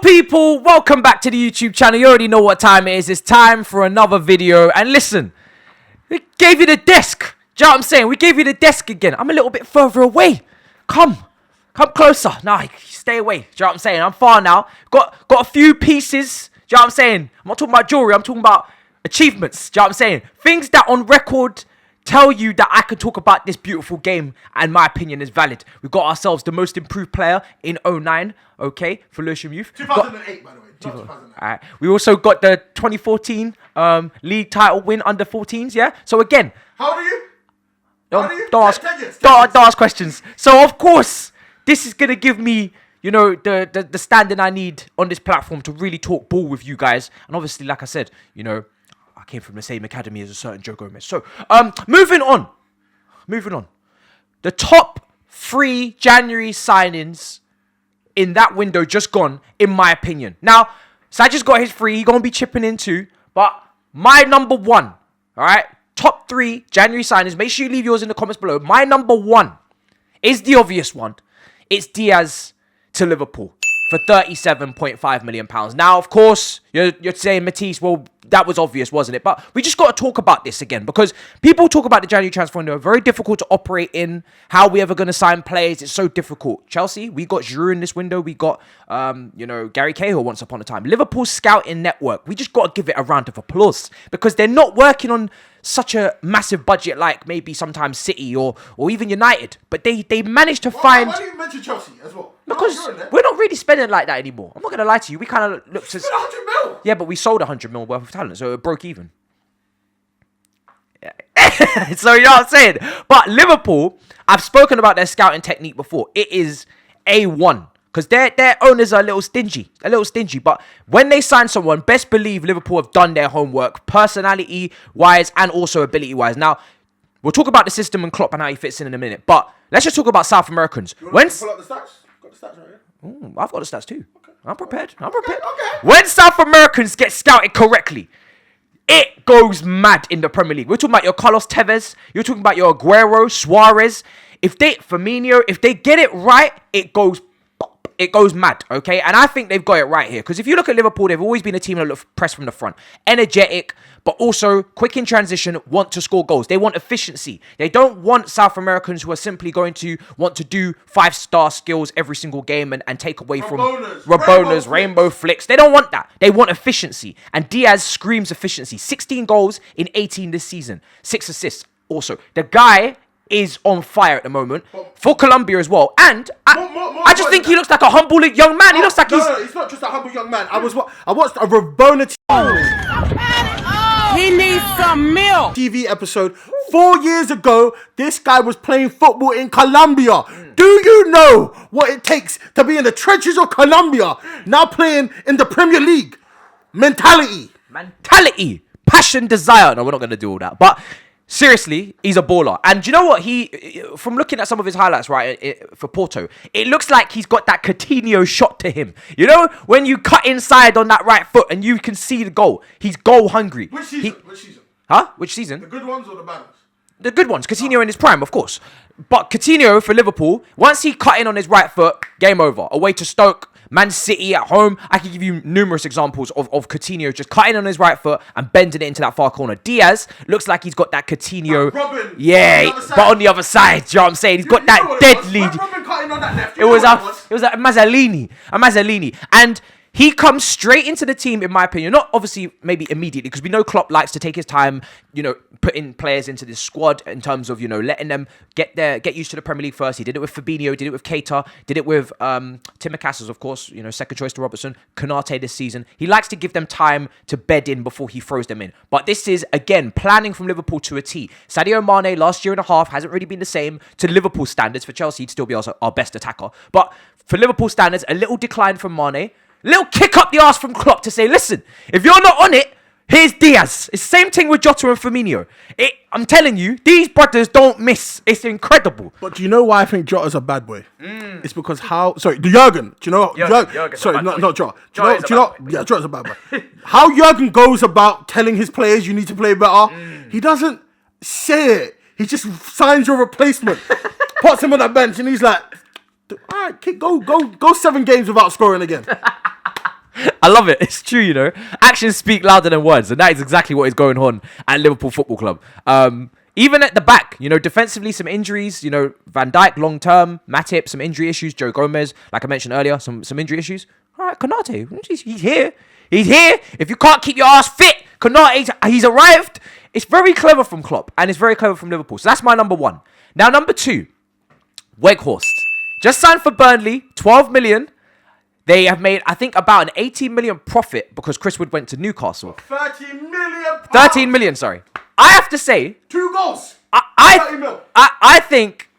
people, welcome back to the YouTube channel. You already know what time it is. It's time for another video. And listen, we gave you the desk. Do you know what I'm saying? We gave you the desk again. I'm a little bit further away. Come closer. Nah, stay away. Do you know what I'm saying? I'm far now. Got a few pieces. Do you know what I'm saying? I'm not talking about jewelry. I'm talking about achievements. Do you know what I'm saying? Things that on record tell you that I can talk about this beautiful game and my opinion is valid. We got ourselves the most improved player in 09, okay, for Lewisham Youth. 2008, by the way. Not 2008. All right. We also got the 2014 league title win under 14s, yeah? So again... How old are you? Don't ask questions. So of course, this is going to give me, you know, the standing I need on this platform to really talk ball with you guys. And obviously, like I said, you know, I came from the same academy as a certain Joe Gomez. So, moving on. The top 3 January signings in that window just gone, in my opinion. Now, Sajid's got his 3. He's going to be chipping in too. But my number 1, all right, top 3 January signings. Make sure you leave yours in the comments below. My number 1 is the obvious one. It's Diaz to Liverpool for £37.5 million. Now, of course, you're saying, Matisse, well, that was obvious, wasn't it? But we just got to talk about this again because people talk about the January transfer window. Very difficult to operate in. How are we ever going to sign players? It's so difficult. Chelsea, we got Giroud in this window. We got, Gary Cahill once upon a time. Liverpool's scouting network. We just got to give it a round of applause because they're not working on such a massive budget like maybe sometimes City or even United. But they managed to find... Why do you mention Chelsea as well? Because we're not really spending like that anymore. I'm not going to lie to you. We kind of looked to... 100 mil! Yeah, but we sold 100 mil worth of talent, so it broke even. Yeah. So, you know what I'm saying? But Liverpool, I've spoken about their scouting technique before. It is A1. Because their owners are a little stingy. But when they sign someone, best believe Liverpool have done their homework, personality-wise and also ability-wise. Now, we'll talk about the system and Klopp and how he fits in a minute. But let's just talk about South Americans. You want to pull up the stats? Got the stats right here? Ooh, I've got the stats too. Okay. I'm prepared. Okay. When South Americans get scouted correctly, it goes mad in the Premier League. We're talking about your Carlos Tevez. You're talking about your Aguero, Suarez. Firmino, if they get it right, it goes mad, okay? And I think they've got it right here. Because if you look at Liverpool, they've always been a team that look press from the front. Energetic, but also quick in transition, want to score goals. They want efficiency. They don't want South Americans who are simply going to want to do 5-star skills every single game and take away from Rabonas, rainbow flicks. They don't want that. They want efficiency. And Diaz screams efficiency. 16 goals in 18 this season. 6 assists also. The guy is on fire at the moment for Colombia as well. And I just think he looks like a humble young man. He looks like he's not just a humble young man. I watched a Rabona He needs some milk. TV episode 4 years ago. This guy was playing football in Colombia. Do you know what it takes to be in the trenches of Colombia? Now playing in the Premier League. Mentality, passion, desire. No, we're not going to do all that. But seriously, he's a baller. And do you know what? From looking at some of his highlights, right, for Porto, it looks like he's got that Coutinho shot to him. You know, when you cut inside on that right foot and you can see the goal. He's goal hungry. Which season? Huh? Which season? The good ones or the bad ones? The good ones. Coutinho in his prime, of course. But Coutinho for Liverpool, once he cut in on his right foot, game over. Away to Stoke, Man City at home. I can give you numerous examples of Coutinho just cutting on his right foot and bending it into that far corner. Diaz looks like he's got that Coutinho. Robin, yeah, but on the other side, do you know what I'm saying? He's got that deadly. Robin cutting on that left. It was a Mazzolini. And he comes straight into the team, in my opinion. Not obviously maybe immediately, because we know Klopp likes to take his time, you know, putting players into this squad in terms of, you know, letting them get used to the Premier League first. He did it with Fabinho, did it with Keita, did it with Timakasis, of course, you know, second choice to Robertson, Konate this season. He likes to give them time to bed in before he throws them in. But this is, again, planning from Liverpool to a T. Sadio Mane, last year and a half, hasn't really been the same to Liverpool standards. For Chelsea, he'd still be our best attacker. But for Liverpool standards, a little decline from Mane. Little kick up the arse from Klopp to say, listen, if you're not on it, here's Diaz. It's the same thing with Jota and Firmino. I'm telling you, these brothers don't miss. It's incredible. But do you know why I think Jota's a bad boy? It's because Jurgen. Do you know? Sorry, not Jota. Yeah, Jota's a bad boy. How Jurgen goes about telling his players you need to play better, he doesn't say it. He just signs your replacement, puts him on that bench, and he's like, all right, go 7 games without scoring again. I love it. It's true, you know. Actions speak louder than words, and that is exactly what is going on at Liverpool Football Club. Even at the back, you know, defensively, some injuries. You know, Van Dijk long term, Matip, some injury issues. Joe Gomez, like I mentioned earlier, some injury issues. All right, Konate, he's here. He's here. If you can't keep your ass fit, Konate, he's arrived. It's very clever from Klopp, and it's very clever from Liverpool. So that's my number one. Now, number two, Weghorst. Just signed for Burnley, 12 million. They have made, I think, about an 18 million profit because Chris Wood went to Newcastle. 13 million. 13 million, sorry. I have to say, 2 goals. 30 mil. I think,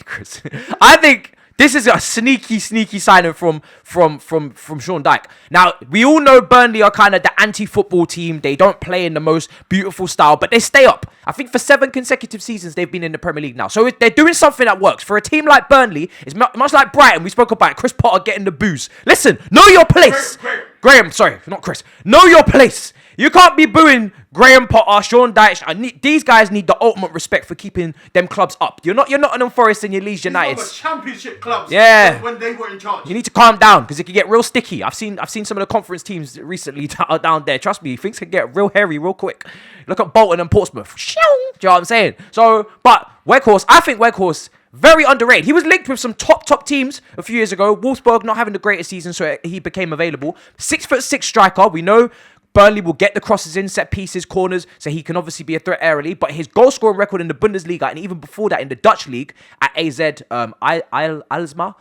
Chris, I think this is a sneaky signing from Sean Dyche. Now, we all know Burnley are kind of the anti-football team. They don't play in the most beautiful style, but they stay up. I think for 7 consecutive seasons, they've been in the Premier League now. So they're doing something that works. For a team like Burnley, it's much like Brighton. We spoke about it. Chris Potter getting the booze. Listen, know your place. Graham, sorry, not Chris. Know your place. You can't be booing Graham Potter, Sean Dyche. These guys need the ultimate respect for keeping them clubs up. You're not Nottingham Forest and your Leeds United. Championship clubs. Yeah. When they were in charge. You need to calm down because it can get real sticky. I've seen some of the conference teams recently down there. Trust me, things can get real hairy real quick. Look at Bolton and Portsmouth. Do you know what I'm saying? So, but Weghorst, I think Weghorst, very underrated. He was linked with some top teams a few years ago. Wolfsburg not having the greatest season, so he became available. 6'6" striker. We know Burnley will get the crosses in, set pieces, corners, so he can obviously be a threat aerially. But his goal scoring record in the Bundesliga and even before that in the Dutch league at AZ Alsma,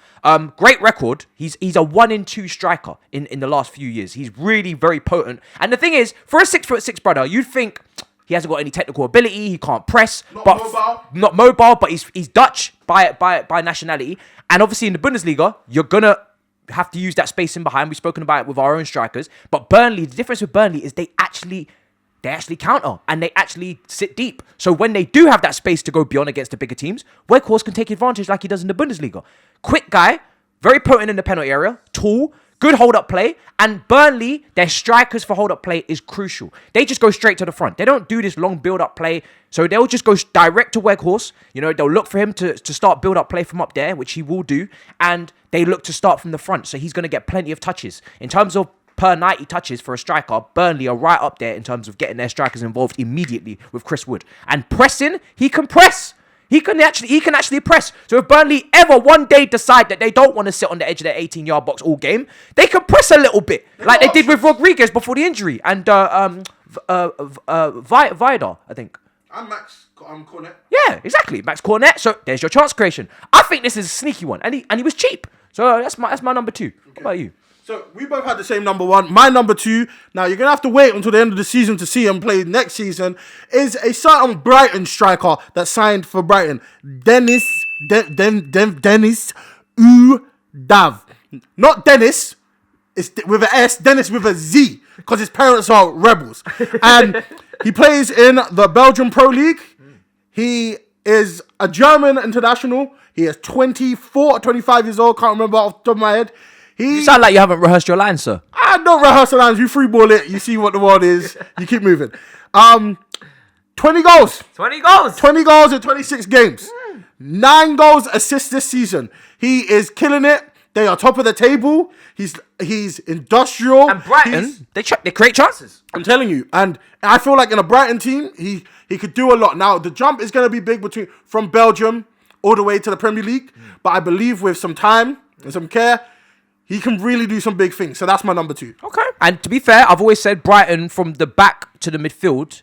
great record. He's a 1-in-2 striker in the last few years. He's really very potent. And the thing is, for a 6'6" brother, you'd think he hasn't got any technical ability. He can't press. Not mobile, but he's Dutch by nationality. And obviously in the Bundesliga, you're gonna have to use that space in behind. We've spoken about it with our own strikers. But Burnley, the difference with Burnley is they actually counter and they actually sit deep. So when they do have that space to go beyond against the bigger teams, Weghorst can take advantage like he does in the Bundesliga. Quick guy, very potent in the penalty area, tall, good hold-up play, and Burnley, their strikers for hold-up play is crucial. They just go straight to the front. They don't do this long build-up play, so they'll just go direct to Weghorst. You know, they'll look for him to start build-up play from up there, which he will do, and they look to start from the front, so he's going to get plenty of touches. In terms of per 90 touches for a striker, Burnley are right up there in terms of getting their strikers involved immediately with Chris Wood. And pressing, he can press. He can actually press. So if Burnley ever one day decide that they don't want to sit on the edge of their 18-yard box all game, they can press a little bit, like they did with Rodriguez before the injury and Vidar, I think. And Max Cornet. Yeah, exactly, Max Cornet. So there's your chance creation. I think this is a sneaky one, and he was cheap. So that's my number two. Okay. What about you? So we both had the same number one. My number two, now you're going to have to wait until the end of the season to see him play next season, is a certain Brighton striker that signed for Brighton. Dennis Udav. Not Dennis, it's with an S, Dennis with a Z, because his parents are rebels. And he plays in the Belgian Pro League. He is a German international. He is 24 or 25 years old, can't remember off the top of my head. You sound like you haven't rehearsed your lines, sir. I don't rehearse the lines. You free ball it. You see what the word is. You keep moving. 20 goals. 20 goals. 20 goals in 26 games. 9 goals, assists this season. He is killing it. They are top of the table. He's industrial. And Brighton, they create chances. I'm telling you. And I feel like in a Brighton team, he could do a lot. Now, the jump is going to be big from Belgium all the way to the Premier League. But I believe with some time and some care, he can really do some big things. So that's my number two. Okay. And to be fair, I've always said Brighton from the back to the midfield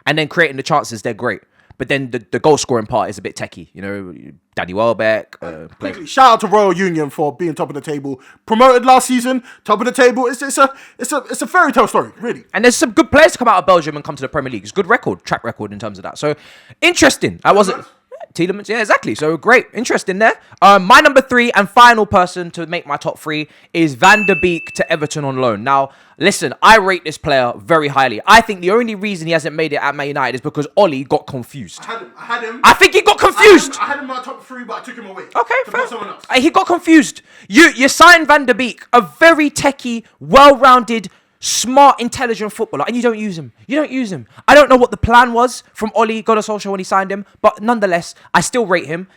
and then creating the chances, they're great. But then the goal scoring part is a bit techie. You know, Danny Welbeck. Quickly, shout out to Royal Union for being top of the table. Promoted last season, top of the table. It's a fairy tale story, really. And there's some good players to come out of Belgium and come to the Premier League. It's a good track record in terms of that. So, interesting. I wasn't... Tielemans, yeah, exactly. So great, interesting there. My number 3 and final person to make my top 3 is Van der Beek to Everton on loan. Now, listen, I rate this player very highly. I think the only reason he hasn't made it at Man United is because Ollie got confused. I had him. I think he got confused. I had him in my top 3, but I took him away. Okay, fair. Someone else. He got confused. You signed Van der Beek, a very techie, well-rounded, smart, intelligent footballer, and you don't use him. I don't know what the plan was from Ole Gunnar Solskjaer when he signed him, but nonetheless, I still rate him.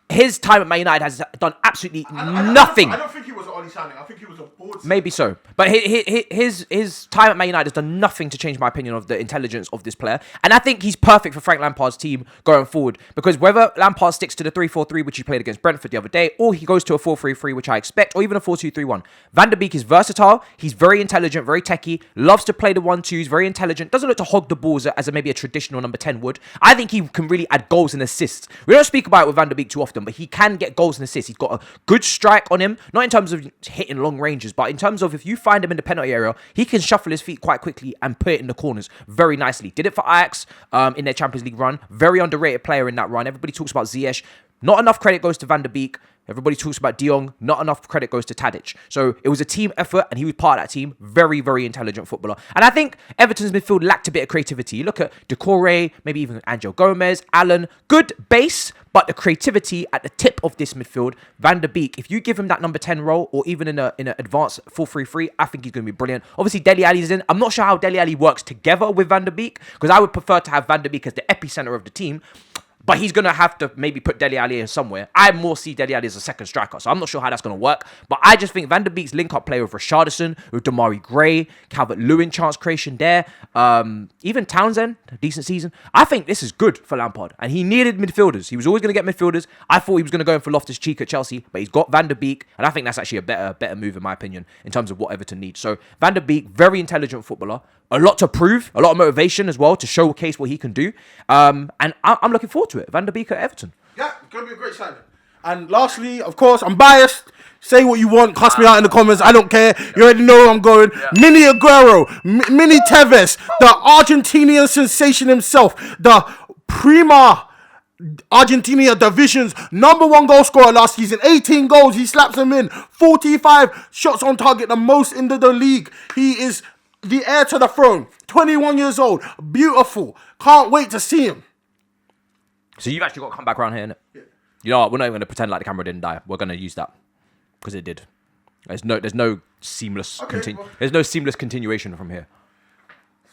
His time at Man United has done absolutely nothing. I don't think he was an Oli signing. I think he was a board. Maybe so. But his time at Man United has done nothing to change my opinion of the intelligence of this player. And I think he's perfect for Frank Lampard's team going forward. Because whether Lampard sticks to the 3-4-3, which he played against Brentford the other day, or he goes to a 4-3-3, which I expect, or even a 4-2-3-1, Van der Beek is versatile. He's very intelligent, very techie, loves to play the 1-2s, very intelligent, doesn't look to hog the balls as maybe a traditional number 10 would. I think he can really add goals and assists. We don't speak about it with Van der Beek too often, but he can get goals and assists. He's got a good strike on him, not in terms of hitting long ranges, but in terms of if you find him in the penalty area, he can shuffle his feet quite quickly and put it in the corners very nicely. Did it for Ajax in their Champions League run. Very underrated player in that run. Everybody talks about Ziyech. Not enough credit goes to Van der Beek. Everybody talks about De Jong. Not enough credit goes to Tadic. So it was a team effort, and he was part of that team. Very, very intelligent footballer. And I think Everton's midfield lacked a bit of creativity. You look at Decore, maybe even Angel Gomez, Allen. Good base, but the creativity at the tip of this midfield, Van der Beek, if you give him that number 10 role, or even in an advanced 4-3-3, I think he's going to be brilliant. Obviously, Dele Alli's in. I'm not sure how Dele Alli works together with Van der Beek, because I would prefer to have Van der Beek as the epicenter of the team. But he's going to have to maybe put Dele Alli in somewhere. I more see Dele Alli as a second striker, so I'm not sure how that's going to work. But I just think Van der Beek's link-up play with Richarlison, with Damari Gray, Calvert-Lewin chance creation there, even Townsend, a decent season. I think this is good for Lampard. And he needed midfielders. He was always going to get midfielders. I thought he was going to go in for Loftus-Cheek at Chelsea, but he's got Van der Beek, and I think that's actually a better move in my opinion in terms of what Everton needs. So Van der Beek, very intelligent footballer. A lot to prove, a lot of motivation as well to showcase what he can do. And I'm looking forward to it. Van der Beek at Everton. Yeah, it's going to be a great signing. And lastly, of course, I'm biased. Say what you want. Cuss me out in the comments. I don't care. You already know where I'm going. Yeah. Mini Aguero. Mini Tevez. The Argentinian sensation himself. The Prima Argentina division's #1 goal scorer last season. 18 goals. He slaps them in. 45 shots on target. The most in the league. He is the heir to the throne. 21 years old. Beautiful. Can't wait to see him. So you've actually got to come back around here, innit? Yeah. You know what? We're not even going to pretend like the camera didn't die. We're going to use that. Because it did. There's no seamless there's no seamless continuation from here.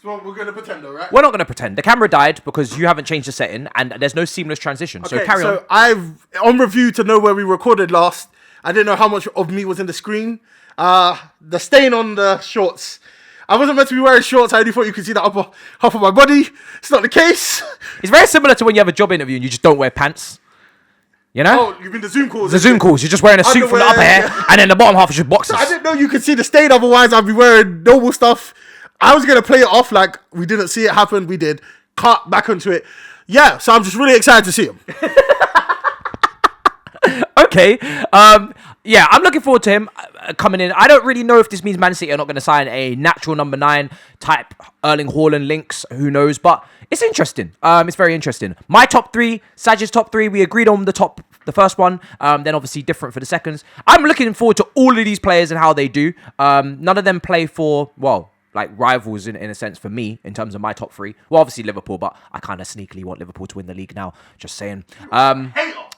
So we're going to pretend though, right? We're not going to pretend. The camera died because you haven't changed the setting and there's no seamless transition. Okay, so carry on. So I've, on review to know where we recorded last, I didn't know how much of me was in the screen. The stain on the shorts. I wasn't meant to be wearing shorts. I only thought you could see the upper half of my body. It's not the case. It's very similar to when you have a job interview and you just don't wear pants. You know? Oh, you mean the Zoom calls? The Zoom calls. You're just wearing a suit from the upper hair and then the bottom half is just boxers. I didn't know you could see the stain. Otherwise, I'd be wearing normal stuff. I was going to play it off like we didn't see it happen. We did. Cut back onto it. Yeah, so I'm just really excited to see him. Okay. Yeah, I'm looking forward to him coming in. I don't really know if this means Man City are not going to sign a natural number 9 type Erling Haaland links. Who knows? But it's interesting. It's very interesting. My top 3, Saj's top 3. We agreed on the first one. Then obviously different for the seconds. I'm looking forward to all of these players and how they do. None of them play for, well, like rivals in a sense for me in terms of my top 3. Well, obviously Liverpool, but I kind of sneakily want Liverpool to win the league now. Just saying.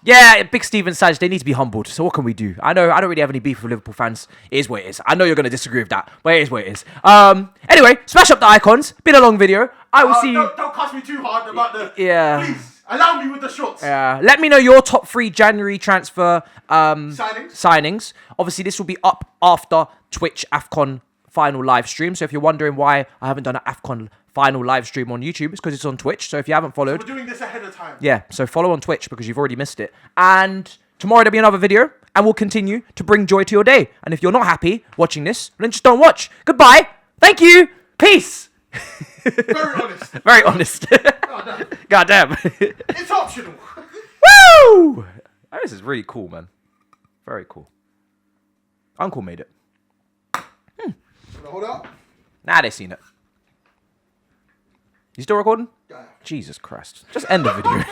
Yeah, Big Steven Saj, they need to be humbled. So what can we do? I know I don't really have any beef with Liverpool fans. It is what it is. I know you're going to disagree with that, but it is what it is. Anyway, smash up the icons. Been a long video. I will see you. Don't cuss me too hard about the... Yeah. Please, allow me with the shorts. Yeah. Let me know your top 3 January transfer signings. Obviously, this will be up after Twitch AFCON final live stream. So if you're wondering why I haven't done an AFCON final live stream on YouTube, it's because it's on Twitch. So if you haven't followed... So we're doing this ahead of time. Yeah, so follow on Twitch because you've already missed it. And tomorrow there'll be another video and we'll continue to bring joy to your day. And if you're not happy watching this, then just don't watch. Goodbye. Thank you. Peace. Very honest. Very honest. God damn. It's optional. Woo! Oh, this is really cool, man. Very cool. Uncle made it. Hold up. Nah, they seen it. You still recording? Yeah. Jesus Christ. Just end the video.